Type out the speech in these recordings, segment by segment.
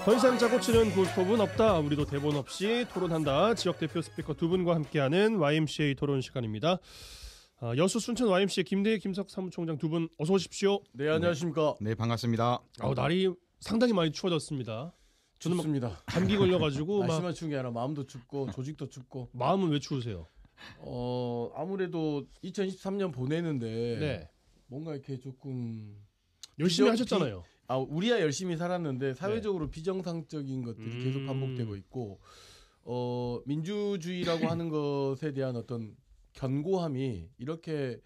더 이상 짜고 치는 고스톱은 없다. 우리도 대본 없이 토론한다. 지역대표 스피커 두 분과 함께하는 YMCA 토론 시간입니다. 여수 순천 YMCA 김대희 김석 사무총장 두 분 어서 오십시오. 네, 안녕하십니까. 네, 반갑습니다. 날이 상당히 많이 추워졌습니다. 저는 춥습니다. 감기 걸려가지고 날씨만 추운 게 아니라 마음도 춥고 조직도 춥고. 마음은 왜 추우세요? 아무래도 2023년 보내는데 네. 뭔가 이렇게 조금 열심히 하셨잖아요. 우리야 열심히 살았는데 사회적으로 비정상적인 것들이 계속 반복되고 있고 민주주의라고 하는 것에 대한 어떤 견고함이 이렇게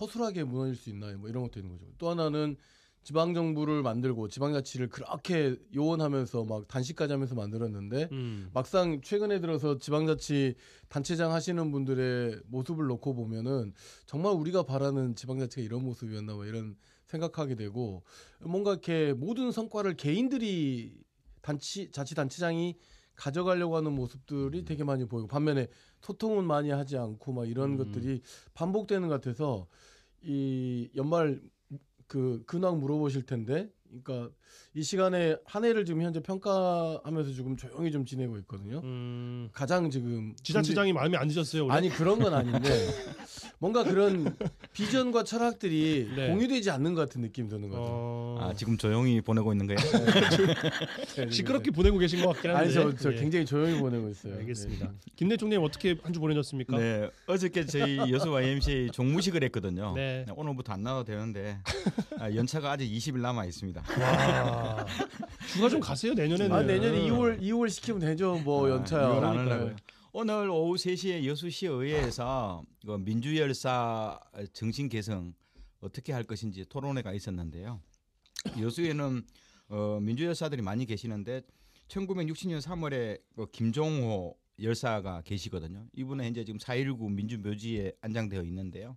허술하게 무너질 수 있나요? 뭐 이런 것도 있는 거죠. 또 하나는 지방정부를 만들고 지방자치를 그렇게 요원하면서 막 단식까지 하면서 만들었는데 막상 최근에 들어서 지방자치 단체장 하시는 분들의 모습을 놓고 보면은 정말 우리가 바라는 지방자치가 이런 모습이었나 뭐 이런 생각하게 되고 뭔가 이렇게 모든 성과를 개인들이 자치단체장이 가져가려고 하는 모습들이 되게 많이 보이고 반면에 소통은 많이 하지 않고 막 이런 것들이 반복되는 것 같아서 이 연말 근황 물어보실 텐데, 그러니까 이 시간에 한 해를 지금 현재 평가하면서 지금 조용히 좀 지내고 있거든요. 가장 지금 지자체장이 마음에 안 드셨어요? 올해? 아니 그런 건 아닌데 뭔가 그런 비전과 철학들이 네. 공유되지 않는 것 같은 느낌이 드는 거죠. 지금 조용히 보내고 있는 거예요? 시끄럽게 보내고 계신 것 같긴 한데. 아니 저 굉장히 조용히 보내고 있어요. 알겠습니다. 김대 총장님 어떻게 한 주 보내셨습니까? 네, 어저께 저희 여수 YMCA 종무식을 했거든요. 네. 오늘부터 안 나와도 되는데 연차가 아직 20일 남아 있습니다. 와, 휴가 좀 가세요 내년에는. 내년에 2월 시키면 되죠. 뭐 연차야. 이걸 안 하려고요. 오늘 오후 3시에 여수시의회에서 민주열사 정신 개성 어떻게 할 것인지 토론회가 있었는데요. 여수에는 민주열사들이 많이 계시는데 1960년 3월에 김종호 열사가 계시거든요. 이분은 현재 지금 4.19 민주묘지에 안장되어 있는데요.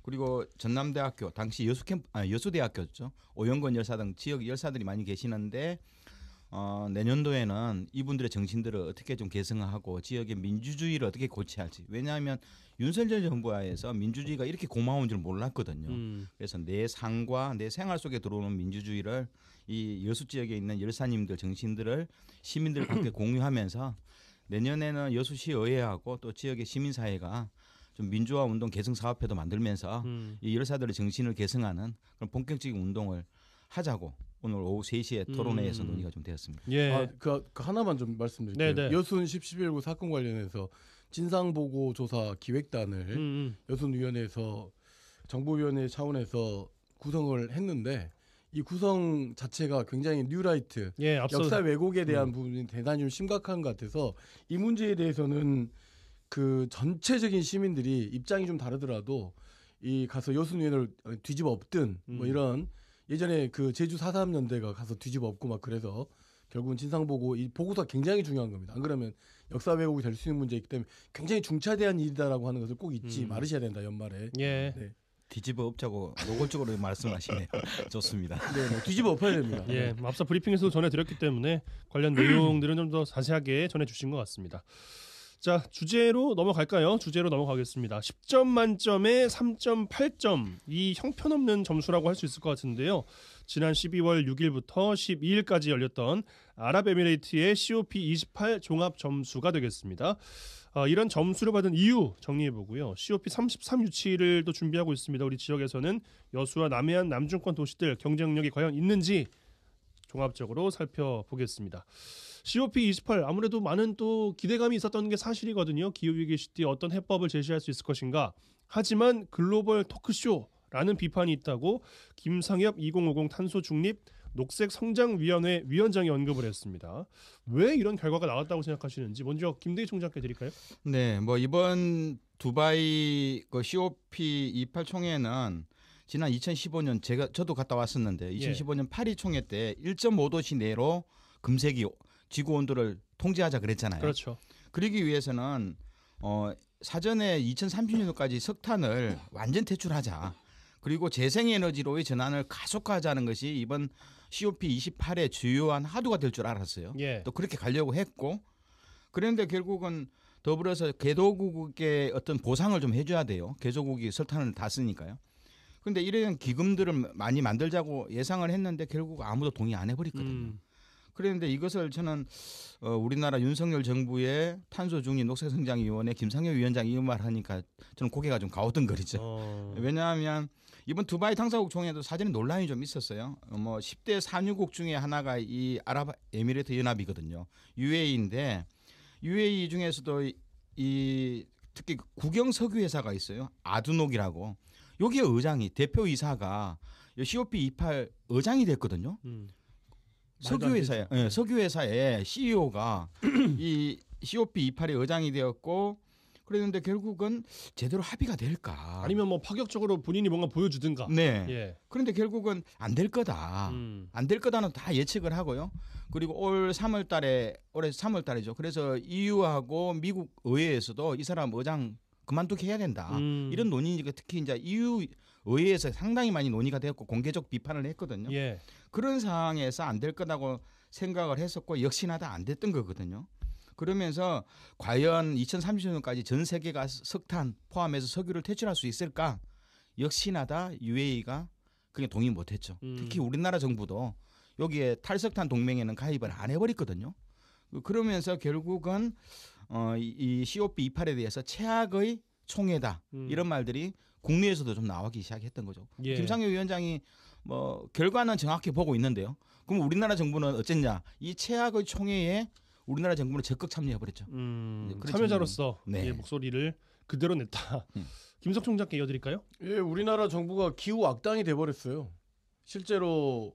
그리고 전남대학교 당시 여수대학교죠. 오영건 열사 등 지역 열사들이 많이 계시는데 내년도에는 이분들의 정신들을 어떻게 좀 개성하고 지역의 민주주의를 어떻게 고취할지. 왜냐하면 윤석열 정부하에서 민주주의가 이렇게 고마운 줄 몰랐거든요. 그래서 내 삶과 내 생활 속에 들어오는 민주주의를 이 여수 지역에 있는 열사님들 정신들을 시민들과 함께 공유하면서 내년에는 여수시 의회하고 또 지역의 시민사회가 좀 민주화 운동 개성 사업회도 만들면서 이 열사들의 정신을 개성하는 그런 본격적인 운동을 하자고 오늘 오후 3시에 토론회에서 논의가 좀 되었습니다. 예. 그 하나만 좀 말씀드릴게요. 네네. 여순 10.11구 사건 관련해서 진상보고 조사 기획단을 여순위원회에서 정보위원회 차원에서 구성을 했는데 이 구성 자체가 굉장히 뉴라이트, 역사 왜곡에 대한 부분이 대단히 좀 심각한 것 같아서 이 문제에 대해서는 그 전체적인 시민들이 입장이 좀 다르더라도 이 가서 여순위원회를 뒤집어 엎든 뭐 이런 예전에 그 제주 4.3 연대가 가서 뒤집어 엎고 막 그래서 결국은 진상보고 이 보고서가 굉장히 중요한 겁니다. 안 그러면 역사 왜곡이 될 수 있는 문제이기 때문에 굉장히 중차대한 일이다라고 하는 것을 꼭 잊지 말으셔야 된다 연말에. 예. 네. 뒤집어 엎자고 노골적으로 말씀하시네요. 좋습니다. 네, 뒤집어 엎어야 됩니다. 예, 앞서 브리핑에서도 전해드렸기 때문에 관련 내용들은 좀 더 자세하게 전해주신 것 같습니다. 자, 주제로 넘어갈까요? 주제로 넘어가겠습니다. 10점 만점에 3.8점. 이 형편없는 점수라고 할 수 있을 것 같은데요. 지난 12월 6일부터 12일까지 열렸던 아랍에미레이트의 COP28 종합 점수가 되겠습니다. 이런 점수를 받은 이유 정리해보고요. COP33 유치를 또 준비하고 있습니다. 우리 지역에서는 여수와 남해안 남중권 도시들 경쟁력이 과연 있는지 종합적으로 살펴보겠습니다. COP28 아무래도 많은 또 기대감이 있었던 게 사실이거든요. 기후위기 시대에 어떤 해법을 제시할 수 있을 것인가. 하지만 글로벌 토크쇼라는 비판이 있다고 김상엽 2050 탄소중립 녹색성장위원회 위원장이 언급을 했습니다. 왜 이런 결과가 나왔다고 생각하시는지 먼저 김대희 총장께 드릴까요? 네, 뭐 이번 두바이 그 COP28 총회는 지난 2015년 저도 갔다 왔었는데 2015년 파리 총회 때 1.5도씨 내로 금세기 지구 온도를 통제하자 그랬잖아요. 그렇죠. 그러기 위해서는 사전에 2030년도까지 석탄을 완전 퇴출하자. 그리고 재생에너지로의 전환을 가속화하자는 것이 이번 COP28의 주요한 화두가 될 줄 알았어요. 예. 또 그렇게 가려고 했고 그런데 결국은 더불어서 개도국의 어떤 보상을 좀 해줘야 돼요. 개조국이 석탄을 다 쓰니까요. 그런데 이런 기금들을 많이 만들자고 예상을 했는데 결국 아무도 동의 안 해버렸거든요. 그런데 이것을 저는 우리나라 윤석열 정부의 탄소 중립 녹색성장위원회 김상현 위원장이 이 말을 하니까 저는 고개가 좀 가오등거리죠. 왜냐하면 이번 두바이 당사국 총회도 사전에 논란이 좀 있었어요. 뭐 10대 산유국 중에 하나가 이 아랍에미리트 연합이거든요. UAE인데 UAE 중에서도 이 특히 국영 석유 회사가 있어요. 아두녹이라고. 여기 의장이 대표이사가 COP28 의장이 됐거든요. 석유회사에 석유회사의 CEO가 이 COP28의 의장이 되었고 그랬는데 결국은 제대로 합의가 될까? 아니면 뭐 파격적으로 본인이 뭔가 보여주든가. 네. 예. 그런데 결국은 안 될 거다. 안 될 거다는 다 예측을 하고요. 그리고 올해 3월달이죠. 그래서 EU하고 미국 의회에서도 이 사람 의장 그만두게 해야 된다. 이런 논의가 특히 이제 EU 의회에서 상당히 많이 논의가 되었고 공개적 비판을 했거든요. 예. 그런 상황에서 안 될 거라고 생각을 했었고 역시나 다 안 됐던 거거든요. 그러면서 과연 2030년까지 전 세계가 석탄 포함해서 석유를 퇴출할 수 있을까? 역시나 다 UAE가 그게 동의 못했죠. 특히 우리나라 정부도 여기에 탈석탄 동맹에는 가입을 안 해버렸거든요. 그러면서 결국은 이 COP28에 대해서 최악의 총회다 이런 말들이 국내에서도 좀 나오기 시작했던 거죠. 예. 김상현 위원장이 뭐 결과는 정확히 보고 있는데요. 그럼 우리나라 정부는 어쨌냐? 이 최악의 총회에 우리나라 정부는 적극 참여해버렸죠. 참여자로서 네. 예, 목소리를 그대로 냈다. 김석 총장께 이어드릴까요? 예, 우리나라 정부가 기후 악당이 돼버렸어요. 실제로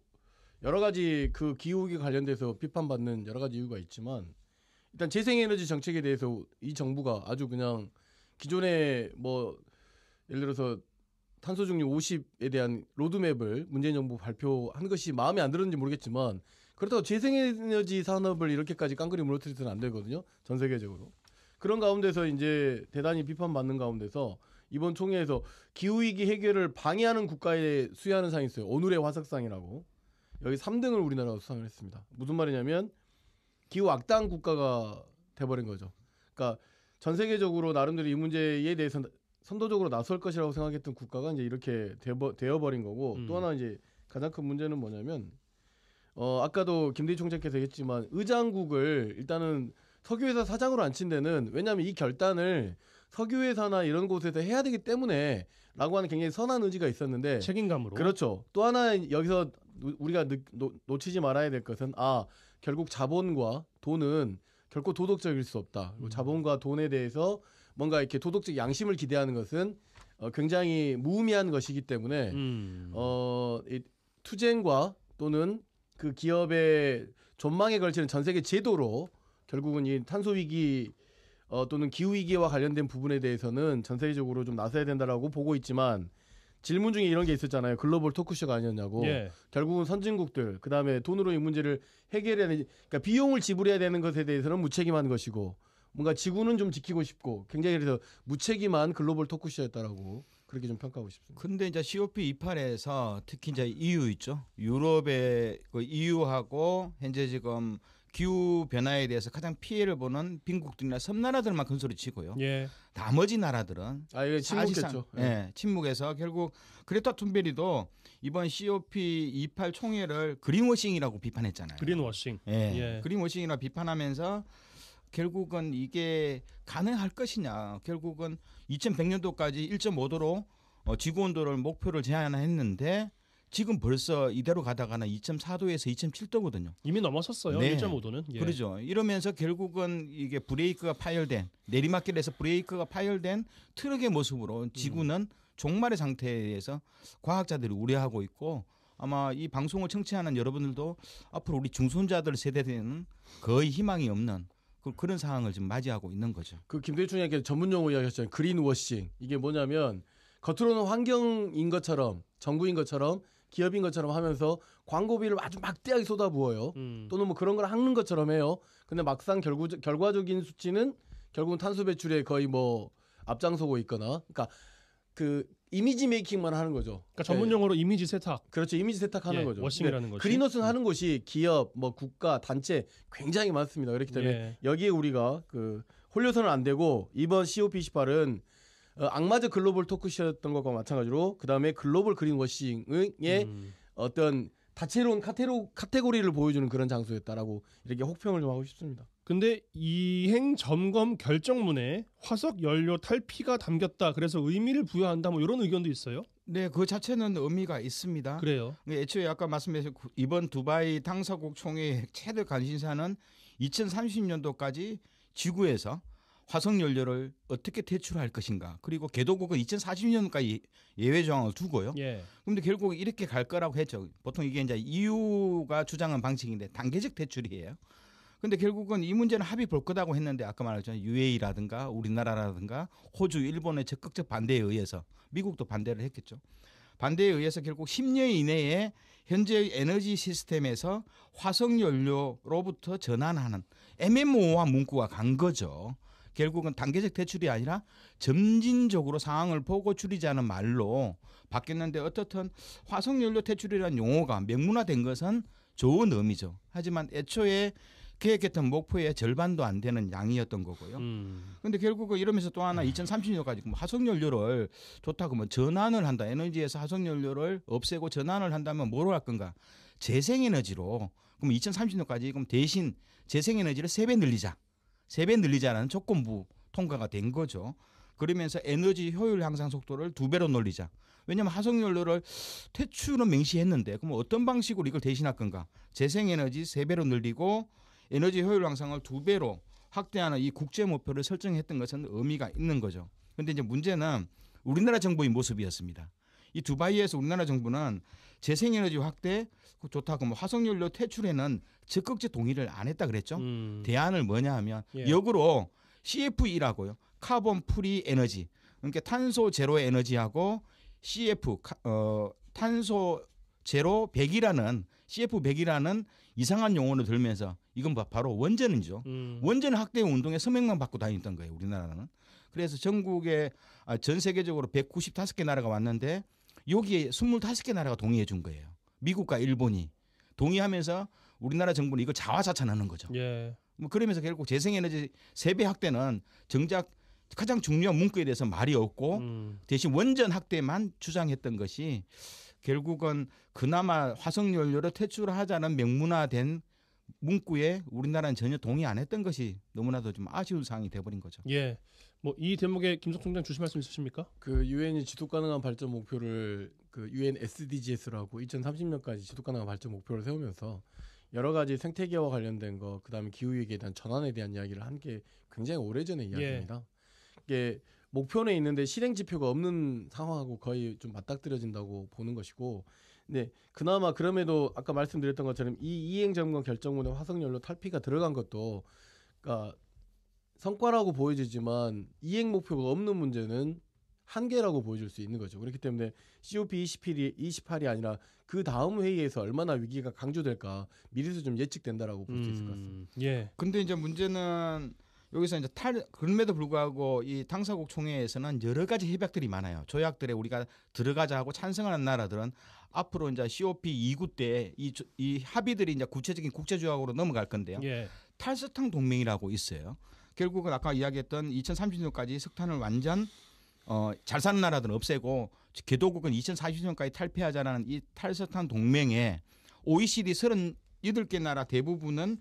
여러 가지 그 기후에 관련돼서 비판받는 여러 가지 이유가 있지만 일단 재생에너지 정책에 대해서 이 정부가 아주 그냥 기존에 뭐 예를 들어서 탄소 중립 50에 대한 로드맵을 문재인 정부 발표한 것이 마음에 안 들었는지 모르겠지만 그렇다고 재생에너지 산업을 이렇게까지 깡그리 무너뜨려서는 안 되거든요. 전 세계적으로. 그런 가운데서 이제 대단히 비판받는 가운데서 이번 총회에서 기후위기 해결을 방해하는 국가에 수여하는 상이 있어요. 오늘의 화석상이라고. 여기 3등을 우리나라가 수상을 했습니다. 무슨 말이냐면 기후 악당 국가가 돼버린 거죠. 그러니까 전 세계적으로 나름대로 이 문제에 대해서 선도적으로 나설 것이라고 생각했던 국가가 이제 이렇게 되어버린 거고 또 하나 이제 가장 큰 문제는 뭐냐면 아까도 김대희 총장께서 했지만 의장국을 일단은 석유회사 사장으로 앉힌 데는 왜냐하면 이 결단을 석유회사나 이런 곳에서 해야 되기 때문에 라고 하는 굉장히 선한 의지가 있었는데 책임감으로. 그렇죠. 또 하나 여기서 우리가 놓치지 말아야 될 것은 결국 자본과 돈은 결코 도덕적일 수 없다. 그리고 자본과 돈에 대해서 뭔가 이렇게 도덕적 양심을 기대하는 것은 굉장히 무의미한 것이기 때문에 이 투쟁과 또는 그 기업의 존망에 걸치는 전 세계 제도로 결국은 이 탄소 위기 또는 기후 위기와 관련된 부분에 대해서는 전 세계적으로 좀 나서야 된다라고 보고 있지만 질문 중에 이런 게 있었잖아요. 글로벌 토크쇼가 아니었냐고. 예. 결국은 선진국들 그다음에 돈으로 이 문제를 해결해야 되는 그러니까 비용을 지불해야 되는 것에 대해서는 무책임한 것이고 뭔가 지구는 좀 지키고 싶고 굉장히 그래서 무책임한 글로벌 토크쇼였다라고 그렇게 좀 평가하고 싶습니다. 근데 이제 COP28에서 특히 이제 EU 있죠. 유럽의 그 EU하고 현재 지금 기후 변화에 대해서 가장 피해를 보는 빈국들이나 섬나라들만 큰 소리 치고요. 예. 나머지 나라들은 이게 침묵했죠. 침묵해서 결국 그레타 툰베리도 이번 COP28 총회를 그린워싱이라고 비판했잖아요. 그린워싱. 예. 그린워싱이라고 비판하면서 결국은 이게 가능할 것이냐. 결국은 2100년도까지 1.5도로 지구 온도를 목표를 제한했는데 지금 벌써 이대로 가다가는 2.4도에서 2.7도거든요. 이미 넘어섰어요. 네. 1.5도는. 예. 그렇죠. 이러면서 결국은 이게 브레이크가 파열된 내리막길에서 브레이크가 파열된 트럭의 모습으로 지구는 종말의 상태에서 과학자들이 우려하고 있고 아마 이 방송을 청취하는 여러분들도 앞으로 우리 중손자들 세대에는 거의 희망이 없는 그런 상황을 지금 맞이하고 있는 거죠. 그 김대희 총장께서 전문 용어 이야기하셨잖아요. 그린워싱. 이게 뭐냐면 겉으로는 환경인 것처럼 정부인 것처럼 기업인 것처럼 하면서 광고비를 아주 막대하게 쏟아부어요. 또는 뭐 그런 걸 닦는 것처럼 해요. 근데 막상 결과적인 수치는 결국은 탄소 배출에 거의 뭐 앞장서고 있거나 그러니까 그 이미지 메이킹만 하는 거죠. 그러니까 전문 용어로 이미지 세탁. 그렇죠. 이미지 세탁하는 거죠. 워싱이라는 거죠. 그린워싱 하는 곳이 기업, 뭐 국가, 단체 굉장히 많습니다. 그렇기 때문에 여기에 우리가 그 홀려서는 안 되고 이번 COP28은 악마적 글로벌 토크쇼였던 것과 마찬가지로 그 다음에 글로벌 그린워싱의 어떤 다채로운 카테고리를 보여주는 그런 장소였다라고 이렇게 혹평을 좀 하고 싶습니다. 근데 이행 점검 결정문에 화석 연료 탈피가 담겼다. 그래서 의미를 부여한다. 뭐 이런 의견도 있어요. 네, 그 자체는 의미가 있습니다. 그래요. 애초에 아까 말씀드린 이번 두바이 탕사국 총회의 최대 관심사는 2030년도까지 지구에서 화석 연료를 어떻게 퇴출할 것인가. 그리고 개도국은 2040년까지 예외 조항을 두고요. 예. 그런데 결국 이렇게 갈 거라고 했죠. 보통 이게 이제 EU가 주장한 방식인데 단계적 퇴출이에요. 근데 결국은 이 문제는 합의 볼 거다고 했는데 아까 말했잖아요. UAE라든가 우리나라라든가 호주, 일본의 적극적 반대에 의해서 미국도 반대를 했겠죠. 반대에 의해서 결국 10년 이내에 현재의 에너지 시스템에서 화석연료로부터 전환하는 애매모호한 문구가 간 거죠. 결국은 단계적 퇴출이 아니라 점진적으로 상황을 보고 줄이자는 말로 바뀌었는데 어떻든 화석연료 퇴출이라는 용어가 명문화된 것은 좋은 의미죠. 하지만 애초에 계획했던 목표의 절반도 안 되는 양이었던 거고요. 그런데 결국은 이러면서 또 하나 2030년까지 화석연료를 좋다고 뭐 전환을 한다. 에너지에서 화석연료를 없애고 전환을 한다면 뭐로 할 건가? 재생에너지로. 그럼 2030년까지 그럼 대신 재생에너지를 3배 늘리자. 3배 늘리자는 조건부 통과가 된 거죠. 그러면서 에너지 효율 향상 속도를 2배로 늘리자. 왜냐하면 화석연료를 퇴출은 명시했는데 그럼 어떤 방식으로 이걸 대신할 건가? 재생에너지 3배로 늘리고 에너지 효율 향상을 2배로 확대하는 이 국제 목표를 설정했던 것은 의미가 있는 거죠. 그런데 이제 문제는 우리나라 정부의 모습이었습니다. 이 두바이에서 우리나라 정부는 재생에너지 확대 좋다고 뭐 화석연료 퇴출에는 적극적 동의를 안 했다 그랬죠. 대안을 뭐냐 하면 역으로 CFE라고요. 카본 프리 에너지. 그러니까 탄소 제로 에너지하고 CF 탄소 제로 100이라는 CF 100이라는 이상한 용어를 들면서 이건 바로 원전이죠. 원전 확대 운동에 서명만 받고 다녔던 거예요. 우리나라는. 그래서 전국에 전 세계적으로 195개 나라가 왔는데 여기에 25개 나라가 동의해 준 거예요. 미국과 일본이 동의하면서 우리나라 정부는 이걸 자화자찬하는 거죠. 예. 뭐 그러면서 결국 재생에너지 3배 확대는 정작 가장 중요한 문구에 대해서 말이 없고 대신 원전 확대만 주장했던 것이 결국은 그나마 화석연료를 퇴출하자는 명문화된 문구에 우리나라는 전혀 동의 안 했던 것이 너무나도 좀 아쉬운 사항이 돼버린 거죠. 예. 뭐 이 대목에 김석 총장 주실 말씀 있으십니까? 그 유엔이 지속 가능한 발전 목표를 그 UN SDGs라고 2030년까지 지속 가능한 발전 목표를 세우면서 여러 가지 생태계와 관련된 거, 그다음에 기후 위기에 대한 전환에 대한 이야기를 한 게 굉장히 오래전의 이야기입니다. 이게 목표는 있는데 실행 지표가 없는 상황하고 거의 좀 맞닥뜨려진다고 보는 것이고, 근데 그나마 그럼에도 아까 말씀드렸던 것처럼 이 이행 점검 결정문에 화석연료 탈피가 들어간 것도 그러니까 성과라고 보여지지만 이행 목표가 없는 문제는 한계라고 보여줄 수 있는 거죠. 그렇기 때문에 COP28이 아니라 그 다음 회의에서 얼마나 위기가 강조될까 미리서 좀 예측된다라고 볼 수 있을 것 같습니다. 예. 근데 이제 문제는 여기서 이제 그럼에도 불구하고 이 탕사국 총회에서는 여러 가지 협약들이 많아요. 조약들에 우리가 들어가자 하고 찬성하는 나라들은 앞으로 이제 COP29 때 이 합의들이 이제 구체적인 국제 조약으로 넘어갈 건데요. 예. 탈석탄 동맹이라고 있어요. 결국은 아까 이야기했던 2030년까지 석탄을 완전 잘 사는 나라들은 없애고 개도국은 2040년까지 탈피하자는 이 탈석탄 동맹에 OECD 38개 나라 대부분은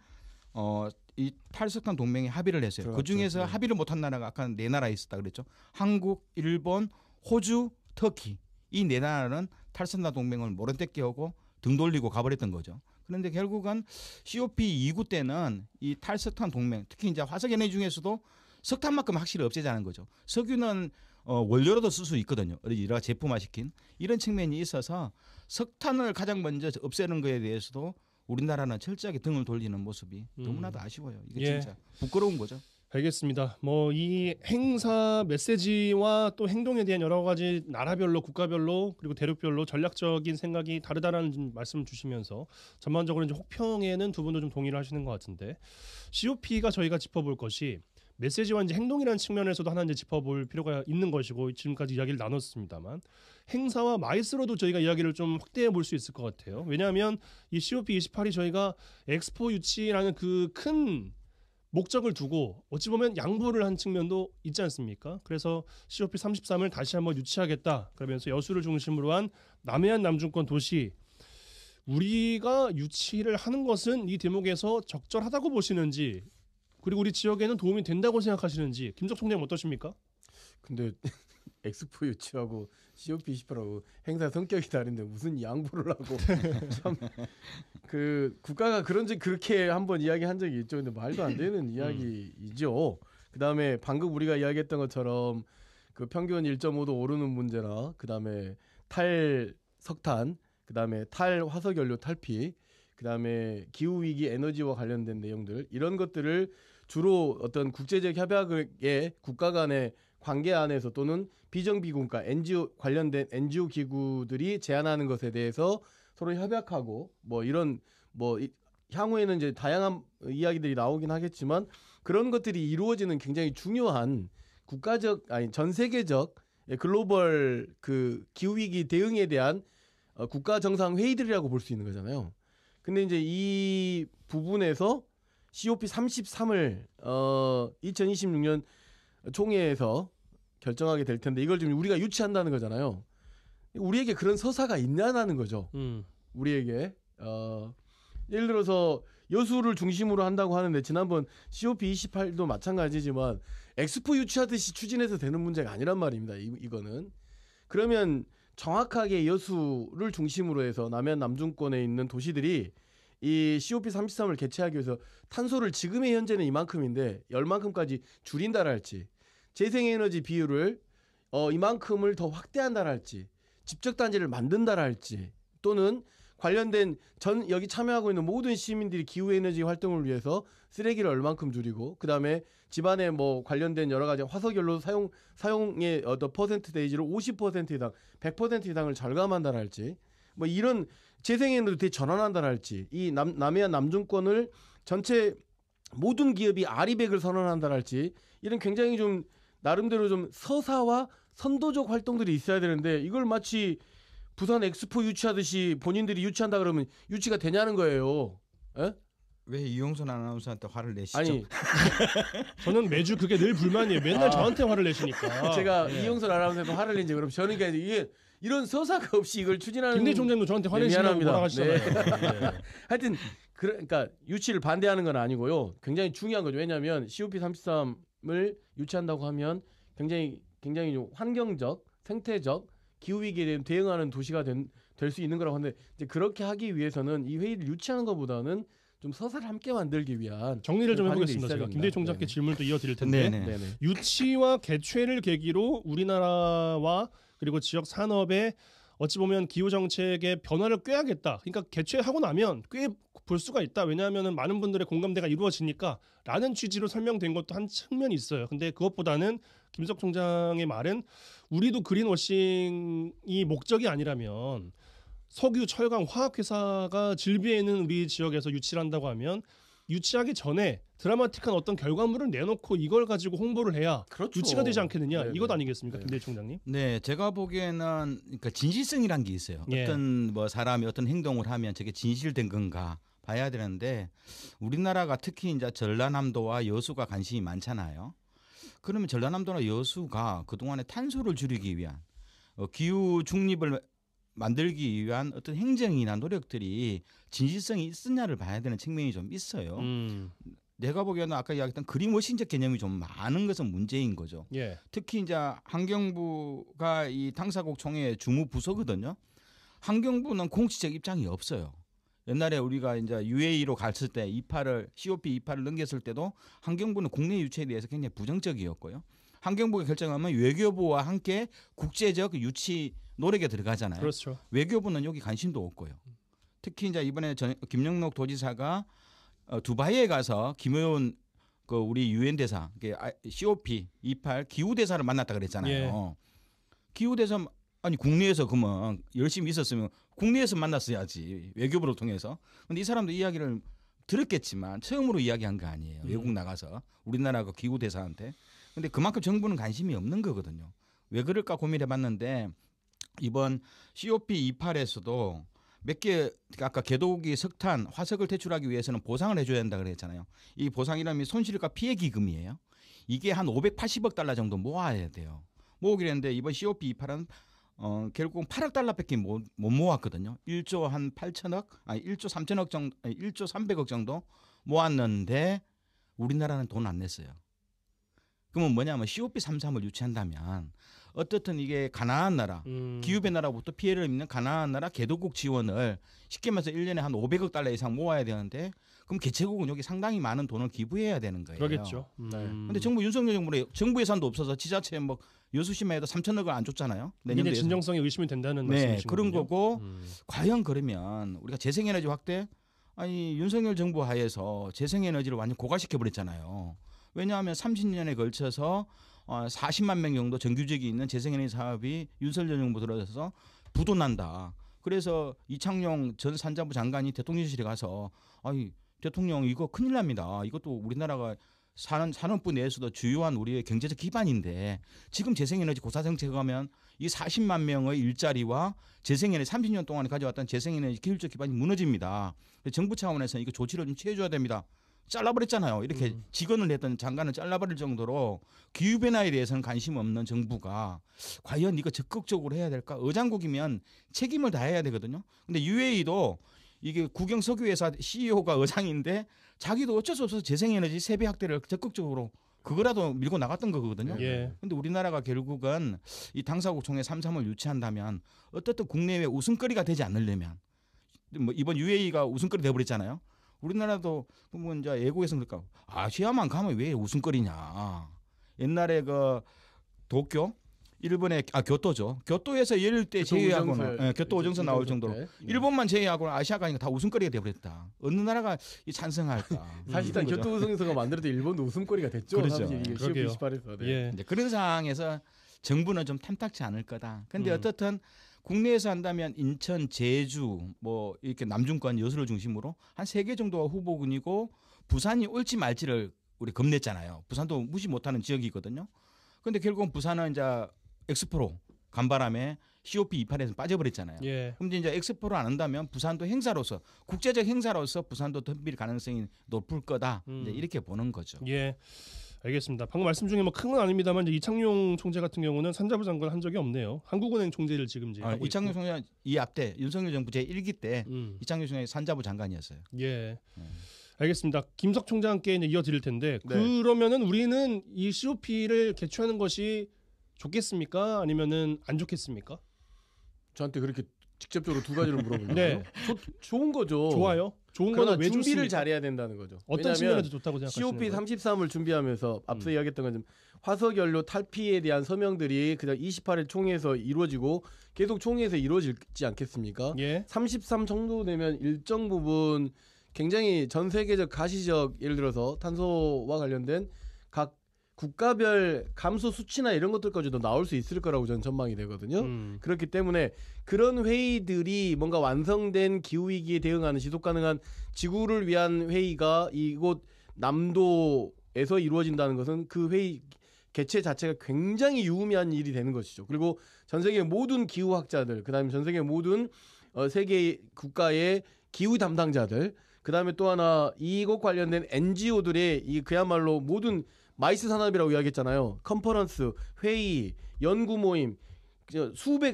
이 탈석탄 동맹에 합의를 했어요. 그 중에서 합의를 못한 나라가 아까 4나라 있었다 그랬죠. 한국, 일본, 호주, 터키 이 4나라는 탈석탄 동맹을 모른 데 끼우고 등 돌리고 가버렸던 거죠. 그런데 결국은 COP29 때는 이 탈석탄 동맹, 특히 이제 화석에너지 중에서도 석탄만큼 확실히 없애자는 거죠. 석유는 원료로도 쓸 수 있거든요. 여러 제품화 시킨 이런 측면이 있어서 석탄을 가장 먼저 없애는 거에 대해서도 우리나라는 철저하게 등을 돌리는 모습이 너무나도 아쉬워요. 이게 진짜 부끄러운 거죠. 알겠습니다. 뭐 이 행사 메시지와 또 행동에 대한 여러 가지 나라별로 국가별로 그리고 대륙별로 전략적인 생각이 다르다라는 말씀을 주시면서 전반적으로 이제 혹평에는 두 분도 좀 동의를 하시는 것 같은데 COP가 저희가 짚어볼 것이 메시지와 이제 행동이라는 측면에서도 하나 이제 짚어볼 필요가 있는 것이고 지금까지 이야기를 나눴습니다만 행사와 마이스로도 저희가 이야기를 좀 확대해 볼 수 있을 것 같아요. 왜냐하면 이 COP28이 저희가 엑스포 유치라는 그 큰 목적을 두고 어찌 보면 양보를 한 측면도 있지 않습니까? 그래서 COP33을 다시 한번 유치하겠다. 그러면서 여수를 중심으로 한 남해안 남중권 도시 우리가 유치를 하는 것은 이 대목에서 적절하다고 보시는지 그리고 우리 지역에는 도움이 된다고 생각하시는지 김석 총장님 어떠십니까? 근데 엑스포 유치하고 COP28하고 행사 성격이 다른데 무슨 양보를 하고 참 그 국가가 그렇게 한번 이야기한 적이 있죠. 근데 말도 안 되는 이야기이죠. 그다음에 방금 우리가 이야기했던 것처럼 그 평균 1.5도 오르는 문제나 그다음에 탈석탄, 그다음에 탈화석연료 탈피, 그다음에 기후 위기 에너지와 관련된 내용들 이런 것들을 주로 어떤 국제적 협약의 국가 간의 관계 안에서 또는 비정비국가 NGO 관련된 NGO 기구들이 제안하는 것에 대해서 서로 협약하고 뭐 이런 향후에는 이제 다양한 이야기들이 나오긴 하겠지만 그런 것들이 이루어지는 굉장히 중요한 전 세계적 글로벌 그 기후 위기 대응에 대한 국가 정상 회의들이라고 볼 수 있는 거잖아요. 근데 이제 이 부분에서 COP 33을 2026년 총회에서 결정하게 될 텐데 이걸 지금 우리가 유치한다는 거잖아요. 우리에게 그런 서사가 있냐는 거죠. 우리에게 예를 들어서 여수를 중심으로 한다고 하는데 지난번 COP28도 마찬가지지만 엑스포 유치하듯이 추진해서 되는 문제가 아니란 말입니다. 이거는 그러면 정확하게 여수를 중심으로 해서 남해안 남중권에 있는 도시들이 이 COP33을 개최하기 위해서 탄소를 지금의 현재는 이만큼인데 얼만큼까지 줄인다랄지 재생에너지 비율을 이만큼을 더 확대한다랄지 집적단지를 만든다랄지 또는 관련된 여기 참여하고 있는 모든 시민들이 기후에너지 활동을 위해서 쓰레기를 얼만큼 줄이고 그다음에 집안에 뭐 관련된 여러 가지 화석연료 사용의 어떤 퍼센트 대이지를 50% 이상 100% 이상을 절감한다랄지 뭐 이런 재생에너지 전환한다랄지 이 남해안 남중권을 전체 모든 기업이 아리백을 선언한다랄지 이런 굉장히 좀 나름대로 좀 서사와 선도적 활동들이 있어야 되는데 이걸 마치 부산 엑스포 유치하듯이 본인들이 유치한다 그러면 유치가 되냐는 거예요. 에? 왜 이용선 아나운서한테 화를 내시죠? 아니 저는 매주 그게 늘 불만이에요. 맨날 저한테 화를 내시니까. 제가 이용선 아나운서한테 화를 낸지 그럼 저는 그러니까 이게 이런 서사가 없이 이걸 추진하는 김대희 총장도 저한테 화내시라고 뭐라 하시잖아요. 네. 하여튼 그러니까 유치를 반대하는 건 아니고요. 굉장히 중요한 거죠. 왜냐하면 COP33을 유치한다고 하면 굉장히 좀 환경적, 생태적 기후 위기에 대응하는 도시가 될 수 있는 거라고 하는데 이제 그렇게 하기 위해서는 이 회의를 유치하는 것보다는 좀 서사를 함께 만들기 위한 정리를 좀 해보겠습니다. 제가 김대희 총장께 질문을 또 이어드릴 텐데 네네. 유치와 개최를 계기로 우리나라와 그리고 지역 산업의 어찌 보면 기후 정책의 변화를 꾀하겠다. 그러니까 개최하고 나면 꽤 볼 수가 있다. 왜냐하면 많은 분들의 공감대가 이루어지니까라는 취지로 설명된 것도 한 측면이 있어요. 근데 그것보다는 김석 총장의 말은 우리도 그린워싱이 목적이 아니라면 석유, 철강, 화학회사가 질비해있는 우리 지역에서 유치를 한다고 하면 유치하기 전에 드라마틱한 어떤 결과물을 내놓고 이걸 가지고 홍보를 해야 그렇죠. 유치가 되지 않겠느냐. 네네. 이것 아니겠습니까? 김대희 총장님. 네, 제가 보기에는 그러니까 진실성이란 게 있어요. 예. 어떤 뭐 사람이 어떤 행동을 하면 저게 진실된 건가 봐야 되는데 우리나라가 특히 이제 전라남도와 여수가 관심이 많잖아요. 그러면 전라남도나 여수가 그동안에 탄소를 줄이기 위한 기후 중립을 만들기 위한 어떤 행정이나 노력들이 진실성이 있었냐를 봐야 되는 측면이 좀 있어요. 내가 보기에는 아까 이야기했던 그린워싱적 개념이 좀 많은 것은 문제인 거죠. 예. 특히 이제 환경부가 이 당사국 총회의 주무 부서거든요. 환경부는 공식적 입장이 없어요. 옛날에 우리가 이제 UAE로 갔을 때 COP28을 넘겼을 때도 환경부는 국내 유치에 대해서 굉장히 부정적이었고요. 환경부가 결정하면 외교부와 함께 국제적 유치 노력에 들어가잖아요. 그렇죠. 외교부는 여기 관심도 없고요. 특히 이제 이번에 김영록 도지사가 두바이에 가서 김의원 그 우리 유엔 대사 COP28 기후 대사를 만났다 그랬잖아요. 예. 기후 대사 아니 국내에서 그러면 열심히 있었으면 국내에서 만났어야지 외교부를 통해서. 근데 이 사람도 이야기를 들었겠지만 처음으로 이야기한 거 아니에요. 외국 나가서 우리나라가 기후 대사한테. 근데 그만큼 정부는 관심이 없는 거거든요. 왜 그럴까 고민해봤는데 이번 COP28에서도 몇 개 아까 개도기 석탄 화석을 퇴출하기 위해서는 보상을 해줘야 된다 그랬잖아요. 이 보상이라면 손실과 피해 기금이에요. 이게 한 580억 달러 정도 모아야 돼요. 모으기로 했는데 이번 COP28은 결국 8억 달러밖에 못 모았거든요. 1조 한 8천억, 아니 1조 3천억 정도, 아니 1조 300억 정도 모았는데 우리나라는 돈 안 냈어요. 그러면 뭐냐면 COP 33을 유치한다면 어떻든 이게 가난한 나라, 기후변 나라부터 피해를 입는 가난한 나라 개도국 지원을 쉽게 말해서 1년에 한 500억 달러 이상 모아야 되는데 그럼 개최국은 여기 상당히 많은 돈을 기부해야 되는 거예요. 그러겠죠. 근데 윤석열 정부는 정부 예산도 없어서 지자체 뭐 여수시만 해도 3천억을 안 줬잖아요. 내년도 진정성이 의심이 된다는 네, 말씀이신 그런 거군요. 거고 과연 그러면 우리가 재생에너지 확대 아니 윤석열 정부 하에서 재생에너지를 완전 고갈시켜 버렸잖아요. 왜냐하면 30년에 걸쳐서 40만 명 정도 정규직이 있는 재생에너지 사업이 윤석열 정부 들어서 부도난다. 그래서 이창용 전 산자부 장관이 대통령실에 가서 아니 대통령 이거 큰일 납니다. 이것도 우리나라가 산업부 내에서도 주요한 우리의 경제적 기반인데 지금 재생에너지 고사 정책을 하면 이 40만 명의 일자리와 재생에너지 30년 동안에 가져왔던 재생에너지 기술적 기반이 무너집니다. 정부 차원에서 이거 조치를 좀 취해줘야 됩니다. 잘라버렸잖아요. 이렇게 직언을 했던 장관을 잘라버릴 정도로 기후변화에 대해서는 관심 없는 정부가 과연 이거 적극적으로 해야 될까? 의장국이면 책임을 다해야 되거든요. 근데 UAE도 이게 국영석유회사 CEO가 의장인데 자기도 어쩔 수 없어서 재생에너지 세배 확대를 적극적으로 그거라도 밀고 나갔던 거거든요. 예. 근데 우리나라가 결국은 이 당사국 총회 3.3을 유치한다면 어떻든 국내외 웃음거리가 되지 않으려면 뭐 이번 UAE가 웃음거리 돼버렸잖아요. 우리나라도 뭐 이제 애국에서 그럴까 아시아만 가면 왜 웃음거리냐. 옛날에 그 도쿄 일본의 교토죠. 교토에서 열릴 때 제외하고는 교토 오정서 나올 정도로 일본만 제외하고는 아시아 가니까 다 웃음거리가 돼버렸다. 어느 나라가 찬성할까? 사실상 교토 우승서가 만들어도 일본도 웃음거리가 됐죠. 그렇죠. COP 28에서. 네. 예. 그런 상황에서 정부는 좀 탐탁치 않을 거다. 근데 어떻든 국내에서 한다면 인천, 제주, 뭐 이렇게 남중권 여수를 중심으로 한 3개 정도가 후보군이고 부산이 올지 말지를 우리 겁냈잖아요. 부산도 무시 못하는 지역이거든요. 근데 결국은 부산은 이제 엑스포로 간바람에 COP 28에서 빠져버렸잖아요. 예. 그럼 이제 엑스포를 안 한다면 부산도 행사로서 국제적 행사로서 부산도 덤빌 가능성이 높을 거다. 이제 이렇게 보는 거죠. 예. 알겠습니다. 방금 말씀 중에 뭐 큰 건 아닙니다만 이제 이창용 총재 같은 경우는 산자부 장관 한 적이 없네요. 한국은행 총재를 지금 이제 하고 이창용 있고. 총재 이 앞때 윤석열 정부 제1기 때 이창용 총재 산자부 장관이었어요. 예. 알겠습니다. 김석 총장께 이제 이어드릴 텐데 네. 그러면은 우리는 이 COP를 개최하는 것이 좋겠습니까? 아니면은 안 좋겠습니까? 저한테 그렇게 직접적으로 두 가지를 물어보려고요. 네. 좋은 거죠. 좋아요. 좋은 그러나 거는 왜 준비를 좋습니까? 잘해야 된다는 거죠. 어떤 측면에서 좋다고 생각하시는 COP 거예요? 33을 준비하면서 앞서 이야기했던 것처럼 화석연료 탈피에 대한 서명들이 그냥 28일 총회에서 이루어지고 계속 총회에서 이루어지지 않겠습니까? 예. 33 정도 되면 일정 부분 굉장히 전 세계적 가시적 예를 들어서 탄소와 관련된 각 국가별 감소 수치나 이런 것들까지도 나올 수 있을 거라고 저는 전망이 되거든요. 그렇기 때문에 그런 회의들이 뭔가 완성된 기후위기에 대응하는 지속 가능한 지구를 위한 회의가 이곳 남도에서 이루어진다는 것은 그 회의 개최 자체가 굉장히 유의미한 일이 되는 것이죠. 그리고 전 세계 모든 기후학자들, 그다음에 전 세계 모든 세계 국가의 기후 담당자들, 그다음에 또 하나 이곳 관련된 NGO들의 이 그야말로 모든 마이스 산업이라고 이야기했잖아요. 컨퍼런스, 회의, 연구 모임,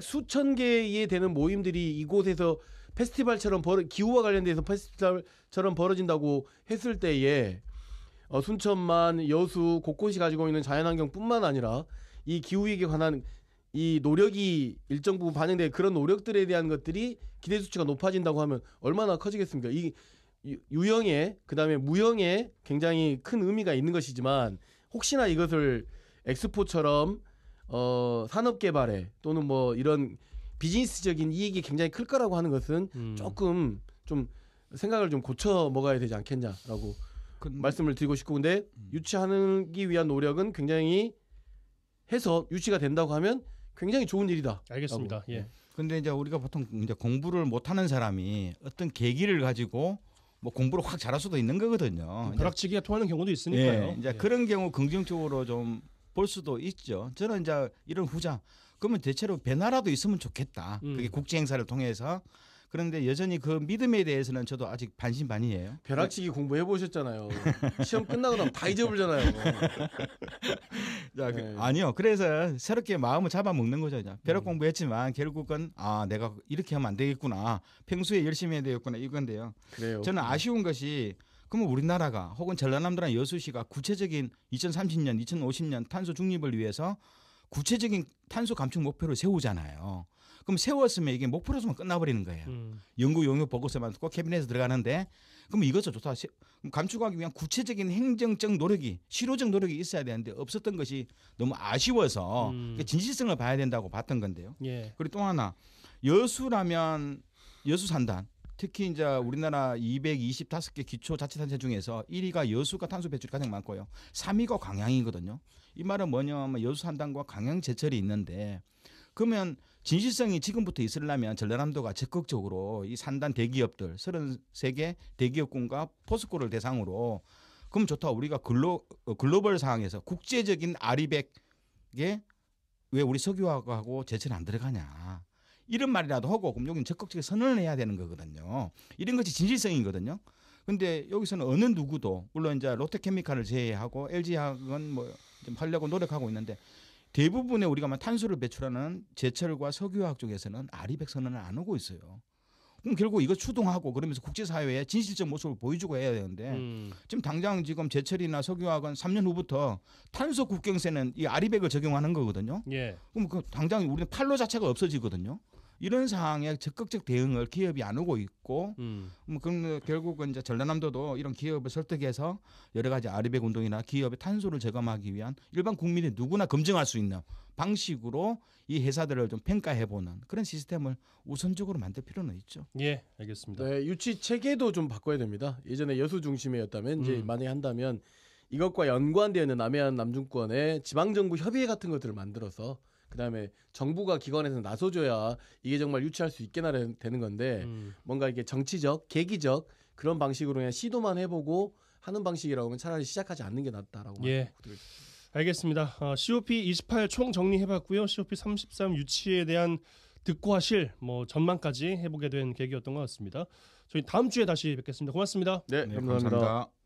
수천 개에 되는 모임들이 이곳에서 페스티벌처럼 기후와 관련돼서 페스티벌처럼 벌어진다고 했을 때에 순천만, 여수 곳곳이 가지고 있는 자연환경뿐만 아니라 이 기후위기에 관한 이 노력이 일정 부분 반영돼 그런 노력들에 대한 것들이 기대 수치가 높아진다고 하면 얼마나 커지겠습니까? 이 유형에 그다음에 무형에 굉장히 큰 의미가 있는 것이지만 혹시나 이것을 엑스포처럼 산업 개발에 또는 뭐 이런 비즈니스적인 이익이 굉장히 클 거라고 하는 것은 조금 좀 생각을 좀 고쳐 먹어야 되지 않겠냐라고 말씀을 드리고 싶고 근데 유치하기 위한 노력은 굉장히 해서 유치가 된다고 하면 굉장히 좋은 일이다. 알겠습니다. 예. 근데 이제 우리가 보통 이제 공부를 못하는 사람이 어떤 계기를 가지고 뭐 공부를 확 잘할 수도 있는 거거든요. 벼락치기가 통하는 경우도 있으니까요. 예, 이제 그런 경우 긍정적으로 좀 볼 수도 있죠. 저는 이제 이런 후자 그러면 대체로 배나라도 있으면 좋겠다. 그게 국제 행사를 통해서. 그런데 여전히 그 믿음에 대해서는 저도 아직 반신반의예요. 벼락치기 공부해 보셨잖아요. 시험 끝나고 나면 다 잊어버리잖아요. 자, 네. 아니요. 그래서 새롭게 마음을 잡아먹는 거죠. 벼락 공부했지만 결국은 내가 이렇게 하면 안 되겠구나. 평소에 열심히 해야 되겠구나 이건데요. 그래요. 저는 아쉬운 것이 그러면 우리나라가 혹은 전라남도나 여수시가 구체적인 2030년, 2050년 탄소 중립을 위해서 구체적인 탄소 감축 목표를 세우잖아요. 그럼 세웠으면 이게 목표로서만 끝나버리는 거예요. 연구 용역 보고서만 꼭 캐비넷에 들어가는데 그럼 이것도 좋다. 감축하기 위한 구체적인 행정적 노력이 실효적 노력이 있어야 되는데 없었던 것이 너무 아쉬워서 진실성을 봐야 된다고 봤던 건데요. 예. 그리고 또 하나 여수라면 여수 산단 특히 이제 우리나라 225개 기초자치단체 중에서 1위가 여수가 탄소 배출이 가장 많고요. 3위가 광양이거든요. 이 말은 뭐냐면 여수 산단과 광양 제철이 있는데 그러면 진실성이 지금부터 있으려면 전라남도가 적극적으로 이 산단 대기업들 33개 대기업군과 포스코를 대상으로 그럼 좋다. 우리가 글로벌 상황에서 국제적인 아리백에 왜 우리 석유화하고 제철 안 들어가냐. 이런 말이라도 하고 그럼 여기는 적극적인 선언을 해야 되는 거거든요. 이런 것이 진실성이거든요. 근데 여기서는 어느 누구도 물론 이제 롯데케미칼을 제외하고 LG화학은 뭐 좀 하려고 노력하고 있는데 대부분의 우리가 탄소를 배출하는 제철과 석유화학 쪽에서는 아리백 선언을 안 하고 있어요. 그럼 결국 이거 추동하고 그러면서 국제사회에 진실적 모습을 보여주고 해야 되는데 지금 당장 지금 제철이나 석유화학은 3년 후부터 탄소 국경세는 이 아리백을 적용하는 거거든요. 예. 그럼 그 당장 우리는 판로 자체가 없어지거든요. 이런 상황에 적극적 대응을 기업이 안 하고 있고, 그럼 결국은 이제 전라남도도 이런 기업을 설득해서 여러 가지 아리백 운동이나 기업의 탄소를 저감하기 위한 일반 국민이 누구나 검증할 수 있는 방식으로 이 회사들을 좀 평가해보는 그런 시스템을 우선적으로 만들 필요는 있죠. 예, 알겠습니다. 네, 유치 체계도 좀 바꿔야 됩니다. 예전에 여수 중심이었다면 이제 만약에 한다면 이것과 연관되어 있는 남해안 남중권에 지방정부 협의회 같은 것들을 만들어서 그다음에 정부가 기관에서 나서줘야 이게 정말 유치할 수 있게 되는 건데 뭔가 이게 정치적, 계기적 그런 방식으로 그냥 시도만 해보고 하는 방식이라고 하면 차라리 시작하지 않는 게 낫다라고. 예. 알겠습니다. COP 28 총 정리해봤고요. COP 33 유치에 대한 듣고 하실 뭐 전망까지 해보게 된 계기였던 것 같습니다. 저희 다음 주에 다시 뵙겠습니다. 고맙습니다. 네, 네, 감사합니다. 감사합니다.